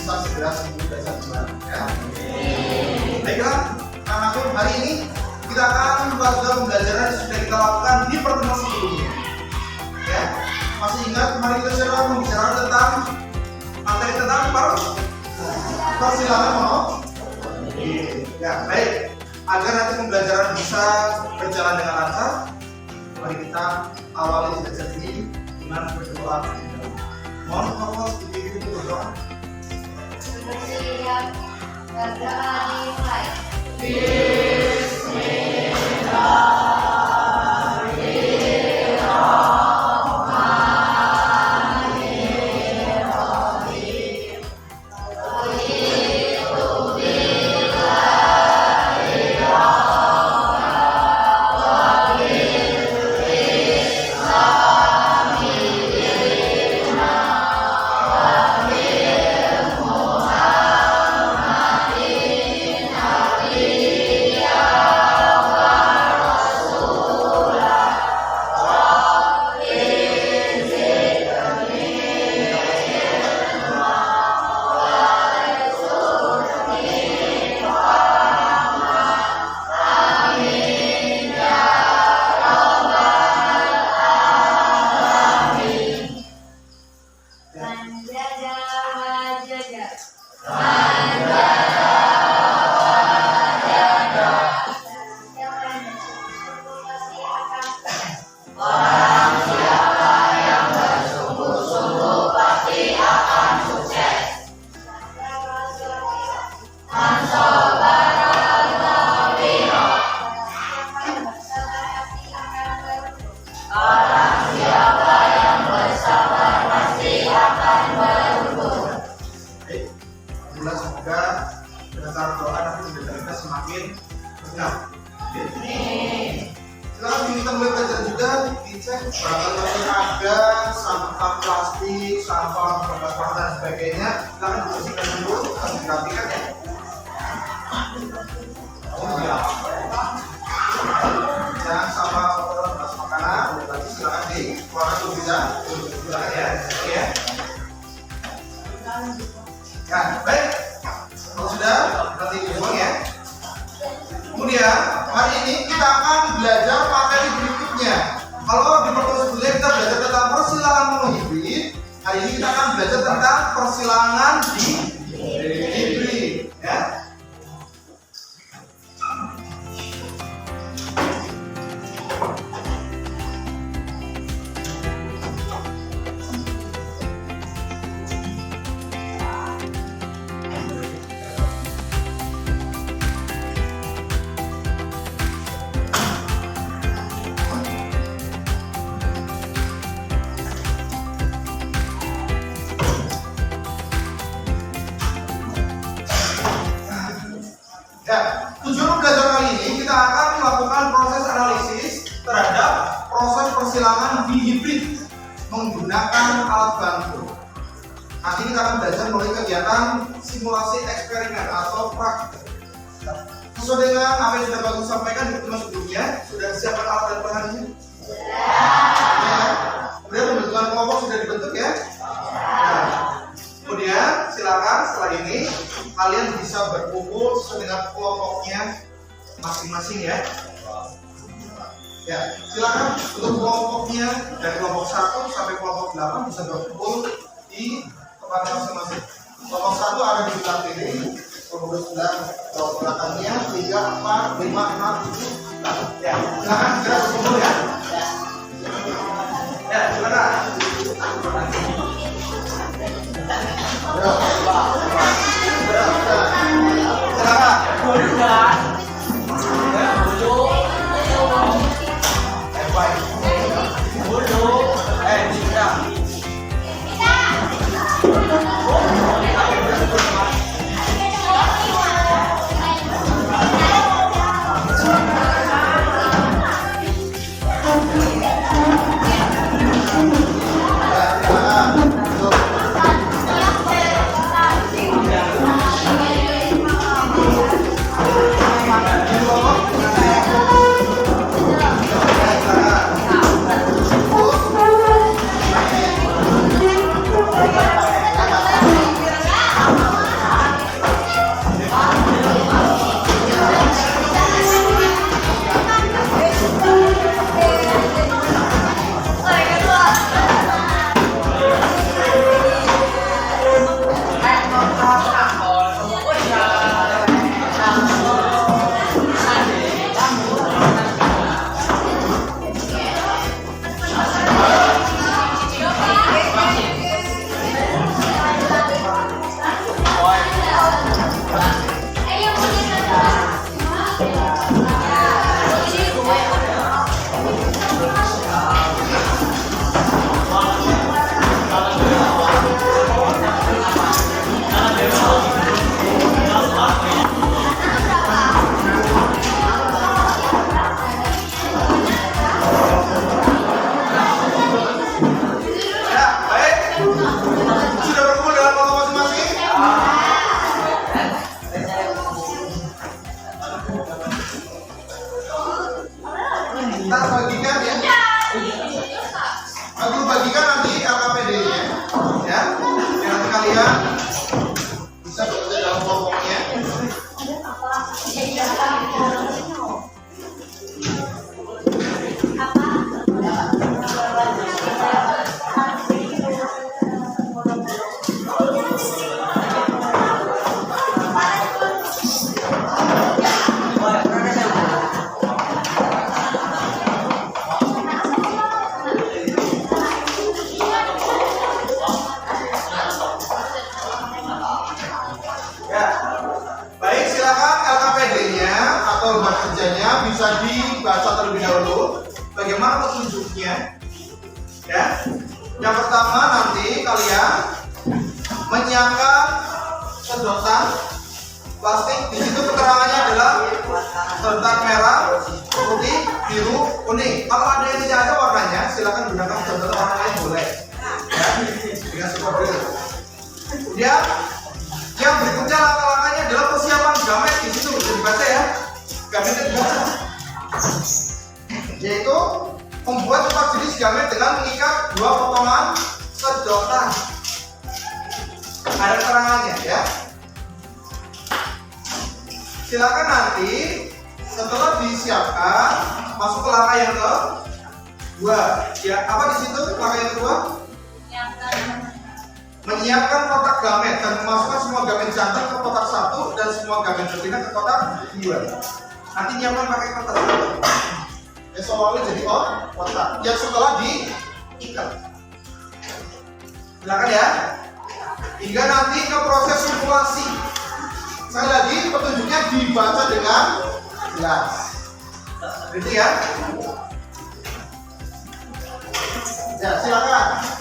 bisa segera sembuh dan sembuh ya. Baiklah, anakku, hari ini kita akan belajar pembelajaran yang sudah kita lakukan di pertemuan sebelumnya. Ya, masih ingat kemarin kita sudah membicarakan tentang materi tentang persilangan monohibrid. Ya, baik. Agar nanti pembelajaran bisa berjalan dengan lancar, mari kita awali belajar ini dengan berdoa. Mohon Allah sedikit itu berdoa. Bersiap, berdoa dimulai. Semoga dengan cara doa nanti pembelajaran kita semakin benar. Silakan kita mulai belajar juga, dicek barangkali masih ada sampah plastik, sampah bekas dan sebagainya. Silakan dibersihkan dulu, harus dirapikan ya. Jangan sampah bekas makanan, nanti silakan dikeluarkan dulu bisa. Silakan ya. Ya, baik. Kalau sudah, nanti dibuang ya. Kemudian, hari ini kita akan belajar materi berikutnya. Kalau di pertemuan sebelumnya kita belajar tentang persilangan monohibrid, hari ini kita akan belajar tentang persilangan dihibrid. Ya. Ya, tujuan belajar kali ini kita akan melakukan proses analisis terhadap proses persilangan dihibrid menggunakan alat bantu. Nanti kita akan belajar mulai kegiatan simulasi eksperimen atau praktek. Sesuai dengan apa yang sudah Bagus sampaikan di pertemuan sebelumnya, sudah disiapkan alat dan bahannya? Ya. Kemudian pembentukan kelompok sudah dibentuk ya? Nah, kemudian silakan setelah ini kalian bisa berkumpul sesuai dengan kelompoknya masing-masing ya. Ya, silakan untuk kelompoknya dari kelompok 1 sampai kelompok 8 bisa berkumpul di tempat masing-masing. Kelompok 1 ada di sebelah kiri, kemudian sebelah belakangnya 3, 4, 5, 6, 7. Ya, silakan segera berkumpul ya. Ya, silakan. kalian bisa bekerja dalam kelompoknya. Baik, silakan LKPD-nya atau lembar kerjanya bisa dibaca terlebih dahulu. Bagaimana petunjuknya? Ya, yang pertama nanti kalian menyiapkan sedotan plastik. Di situ keterangannya adalah sedotan merah, putih, biru, kuning. Kalau ada yang tidak ada warnanya, silakan gunakan sedotan warna lain boleh. Ya, dengan seperti itu. Kemudian yang berikutnya langkah-langkahnya adalah persiapan gamet. Di situ bisa dibaca ya, gametnya dibaca, yaitu membuat 4 jenis gamet dengan mengikat 2 potongan sedotan. Ada keterangannya ya. Silakan nanti setelah disiapkan masuk ke langkah yang kedua. Ya, apa di situ langkah yang kedua? Menyiapkan kotak gamet dan memasukkan semua gamet jantan ke kotak 1 dan semua gamet betina ke kotak 2. Nanti nyiapkan pakai kotak 1. Soalnya jadi kotak yang setelah diikat. Silakan ya. Hingga nanti ke proses sirkulasi. Sekali lagi petunjuknya dibaca dengan jelas. Gitu ya. Ya, silakan.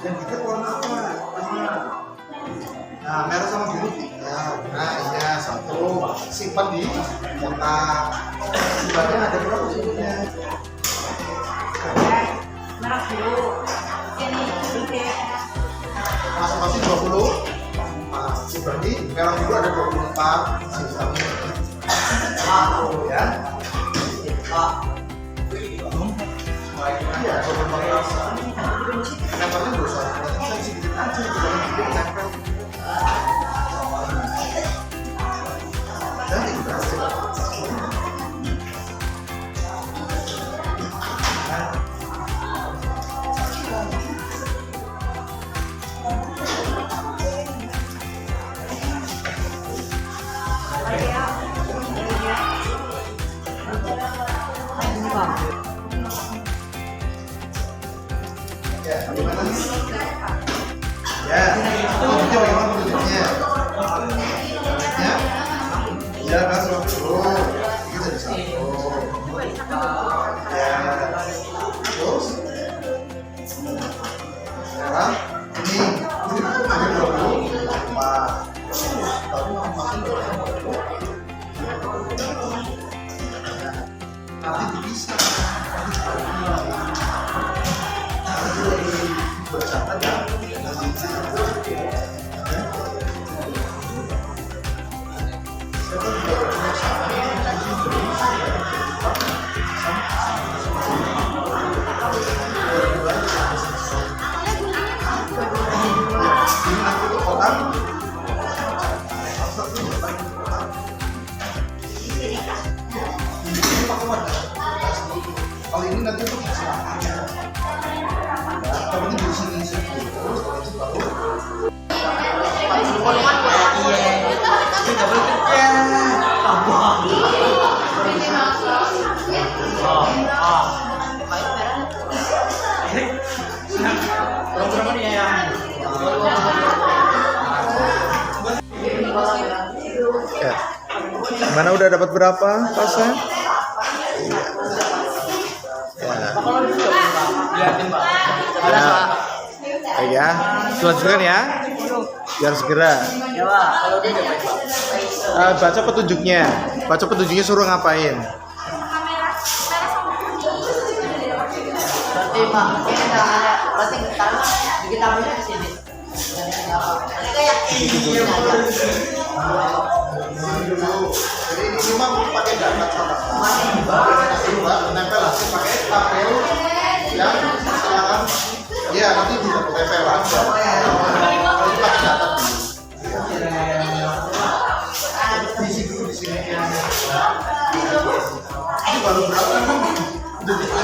Yang tiket warna apa? Nah, merah sama biru. Nah, iya satu. Simpan di kotak. Jumlahnya ada berapa sebetulnya? Merah biru. Ini tiket. Masing-masing 20. Nah, berarti merah biru ada 24. Sistemnya. Ya. Iya, coba merasa. Nempelnya dosa. Saya sedikit aja, jangan bikin nempel. Dan ini berhasil. Ya, gimana nih? Ya, tunjuknya bagaimana tunjuknya? Ya, ya kan satu. Kita bisa satu. Ya, terus sekarang ini ada 24. Nanti dipisah. Bercatat ya. Kalau ini nanti untuk kesilapannya. Kalau ini di sini terus baru. Ya. Gimana udah dapat berapa tasnya? Baik ya, selanjutnya ya, biar segera. Baca petunjuknya, suruh ngapain? Jadi ini mah pakai data sama nempel langsung pakai tabel yang sekarang ya nanti bisa tempel langsung pakai data di sini ini baru berapa udah baru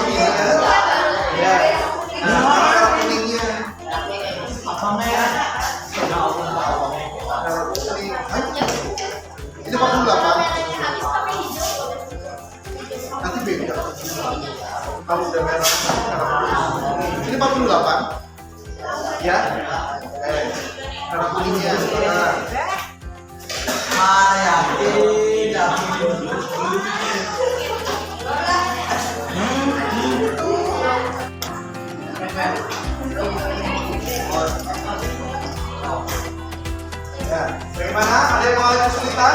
ini ya nah kuningnya ini 48 nanti beda kalau udah merah ini 48 ya merah kuningnya ya, bagaimana? Ada yang mengalami kesulitan?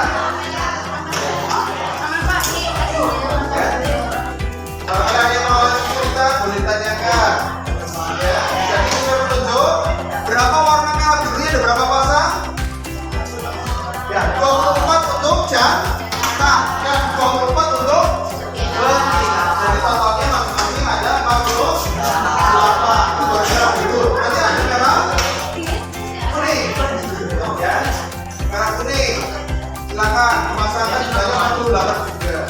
Kalau ada yang mengalami kesulitan, boleh tanyakan. Ya, jadi saya tunjuk berapa warna merah birunya ada berapa pasang? Ya, 24 untuk jantan dan 24 untuk betina. Jadi totalnya masing-masing ada 48. Itu baru merah biru. Nanti ada merah kuning. Ya, merah kuning. Silakan pasangkan di dalam 48 juga.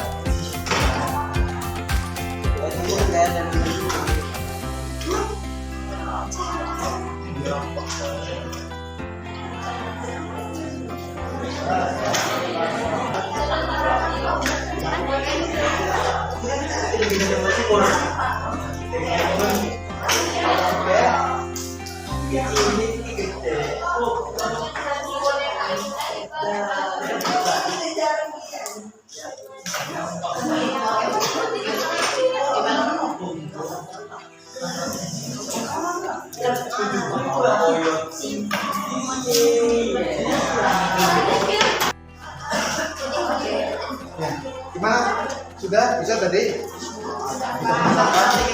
Ya, gimana? Sudah bisa tadi?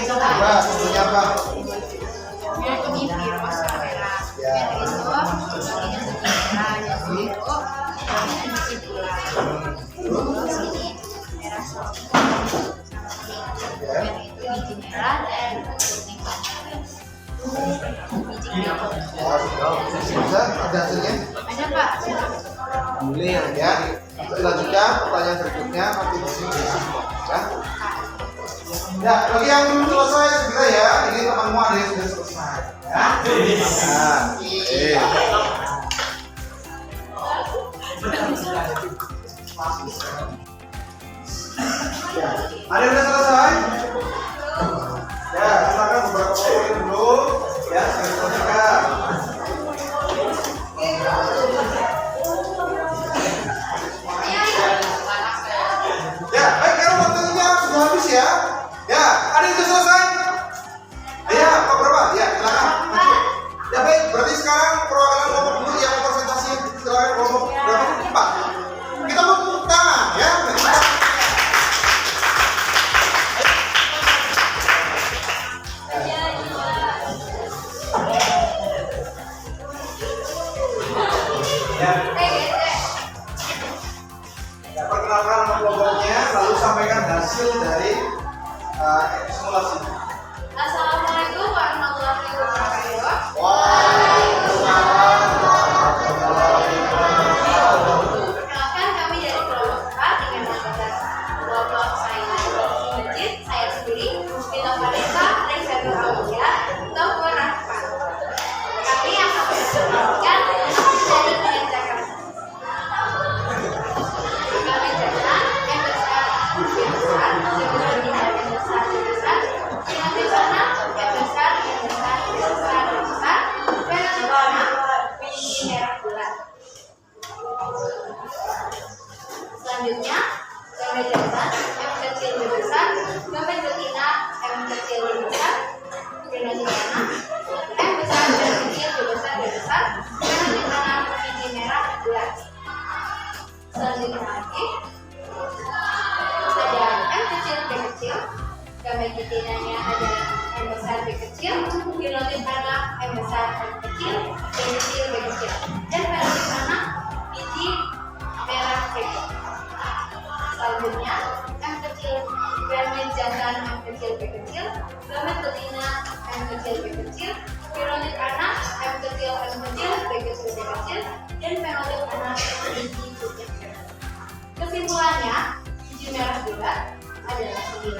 Coba contohnya apa? Ya. Bisa ada hasilnya? Ada Pak. Boleh ya. Selanjutnya pertanyaan berikutnya nanti di sini ya. Ya, bagi yang belum selesai segera ya. Ini temanmu ada yang sudah selesai. Ya. Nah, ya. Ada yang sudah selesai? Ya, silakan beberapa poin dulu. Ya, saya selesaikan. Ya, baik, kalau waktunya sudah habis ya. Ya, ada yang sudah selesai? Ya, Pak berapa? Ya, silakan. Ya baik, berarti sekarang perwakilan kelompok dulu yang presentasi silakan kelompok berapa? 4. Kita mau tepuk tangan ya. Ya, perkenalkan nama kelompoknya, lalu sampaikan hasil dari simulasi. Assalamualaikum warahmatullahi wabarakatuh. Waalaikumsalam warahmatullahi wabarakatuh. Perkenalkan kami dari kelompok 4 dengan anggota kelompok saya Majid, saya sendiri, Vita Vanessa, Reza Aulia, Taufan Rahman. Kami akan mempresentasikan hasil dari penelitian kami jalan M besar B besar, C besar M besar B besar, nanti sana M besar B besar B besar B besar, dan warna biji merah bulat. Selanjutnya, kami jalan M kecil B besar, kami betina M kecil B besar, nanti sana M besar B kecil B besar B besar, dan nanti sana biji merah bulat. Selanjutnya lagi ada M kecil B kecil, gambar betinanya ada M besar B kecil, genotit anak M besar M kecil, B kecil B kecil, dan fenotit anak biji merah hijau. Selanjutnya M kecil gambar jantan M kecil B kecil, gambar betina M kecil B kecil, genotit anak M kecil B kecil B kecil, dan fenotit anak biji putih. Kesimpulannya, biji merah bulat adalah 9,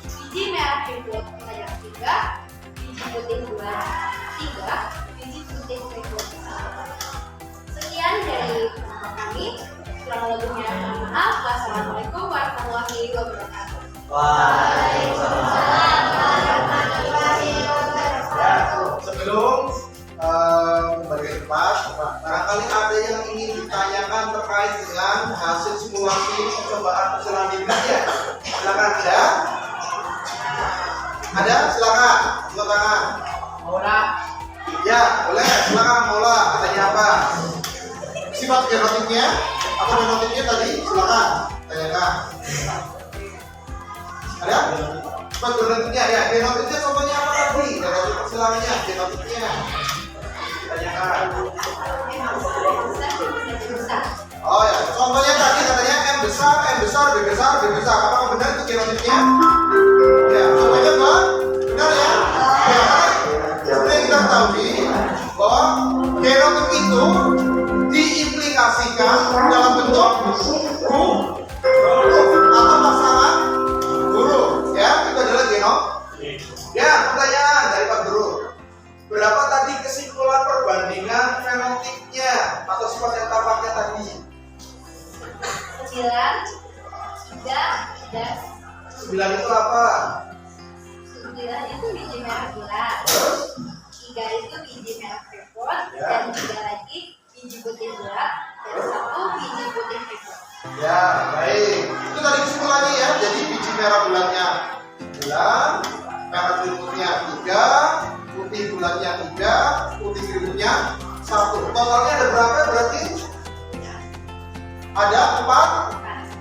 biji merah hijau adalah 3, biji putih bulat 3, biji putih hijau 1. Sekian dari kami. Kurang lebihnya mohon maaf. Wassalamualaikum warahmatullahi wabarakatuh. Waalaikumsalam warahmatullahi wabarakatuh. Sebelum kembali ke tempat, barangkali ada yang ingin ditanyakan terkait dengan hasil simulasi percobaan selanjutnya. Silakan ada? Ada? Silakan. Angkat tangan. Maula. Ya, boleh. Silakan Maula. Tanya apa? Sifat genotipnya? Apa genotipnya tadi? Silakan. Tanyakan. Ada? Sifat genotipnya ya. Genotipnya contohnya apa tadi? Genotip persilangannya. Genotipnya. Tanyakan. Oh ya, contohnya tadi katanya M besar, B besar. Apakah benar itu genotipnya? Ya, contohnya Pak, benar ya? Ya, seperti kita ketahui bahwa genotip itu diimplikasikan dalam bentuk huruf atau pasangan huruf. Ya, itu adalah genotip. Ya, pertanyaan dari Pak Guru. Berapa tadi kesimpulan perbandingan fenotipnya atau sifat yang tampaknya tadi? 9, 3, dan 9 itu apa? 9 itu biji merah bulat, 3 itu biji merah pepon, Ya. dan 3 lagi biji putih bulat, dan 1 biji putih pepon. Ya, baik. Itu tadi kesimpulannya ya. Jadi biji merah bulatnya 9, merah putihnya 3, putih hibridnya 1. Totalnya ada berapa berarti? Ada 4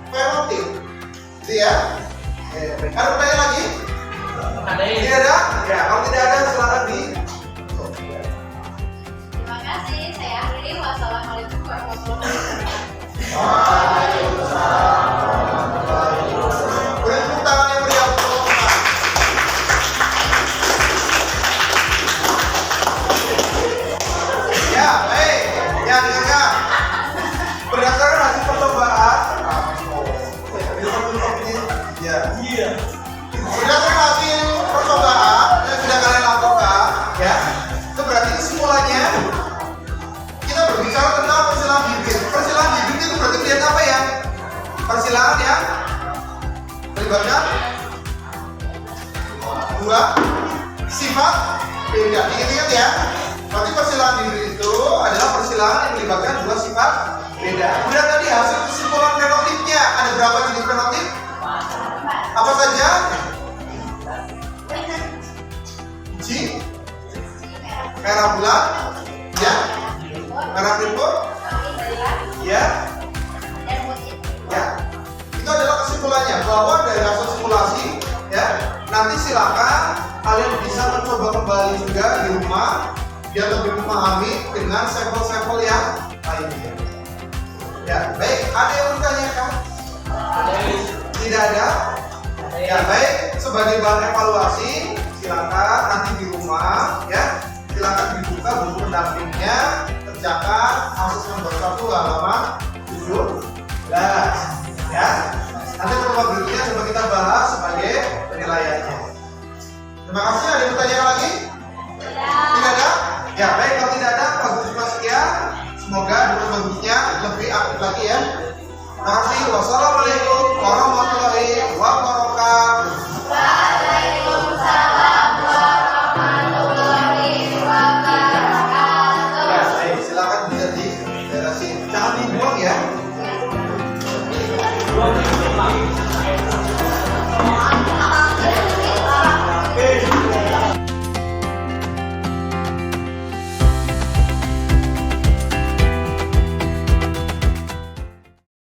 fenotip. Gitu ya. Ada pertanyaan lagi? Tidak ada? Ya, kalau tidak ada silakan di. Terima kasih. Saya akhiri. Wassalamualaikum warahmatullahi wabarakatuh. Waalaikumsalam warahmatullahi wabarakatuh. Beri tepuk tangan yang meriah untuk Bapak. Ya, baik. Ya, dengarkan. Berdasarkan hasil percobaan, ya. Berdasarkan hasil percobaan yang sudah kalian lakukan, ya, itu berarti kesimpulannya kita berbicara tentang persilangan hibrid. Persilangan hibrid itu berarti lihat apa ya? Persilangan yang melibatkan dua sifat beda. Ingat-ingat ya. Berarti persilangan hibrid itu adalah persilangan yang melibatkan dua sifat beda. Kemudian tadi hasil kesimpulan fenotipnya ada berapa jenis fenotip? Apa saja? Biji, merah bulan, ya, merah primbon, ya, ya. Itu adalah kesimpulannya bahwa dari hasil simulasi, ya. Nanti silakan kalian bisa mencoba kembali juga di rumah biar lebih memahami dengan sampel-sampel yang lainnya. Ya, baik. Ada yang bertanyakan? Tidak ada? Ya, baik. Sebagai bahan evaluasi, silakan nanti di rumah, ya, silakan dibuka buku pendampingnya, kerjakan asesmen nomor 1 halaman 17, ya. Nanti pertemuan berikutnya coba kita bahas sebagai penilaiannya. Terima kasih. Ada yang bertanya lagi? Tidak ada? Ya, baik. Kalau tidak ada, cuma sekian. Semoga pertemuan berikutnya lebih aktif lagi ya. Terima kasih. Wassalamualaikum warahmatullahi wabarakatuh.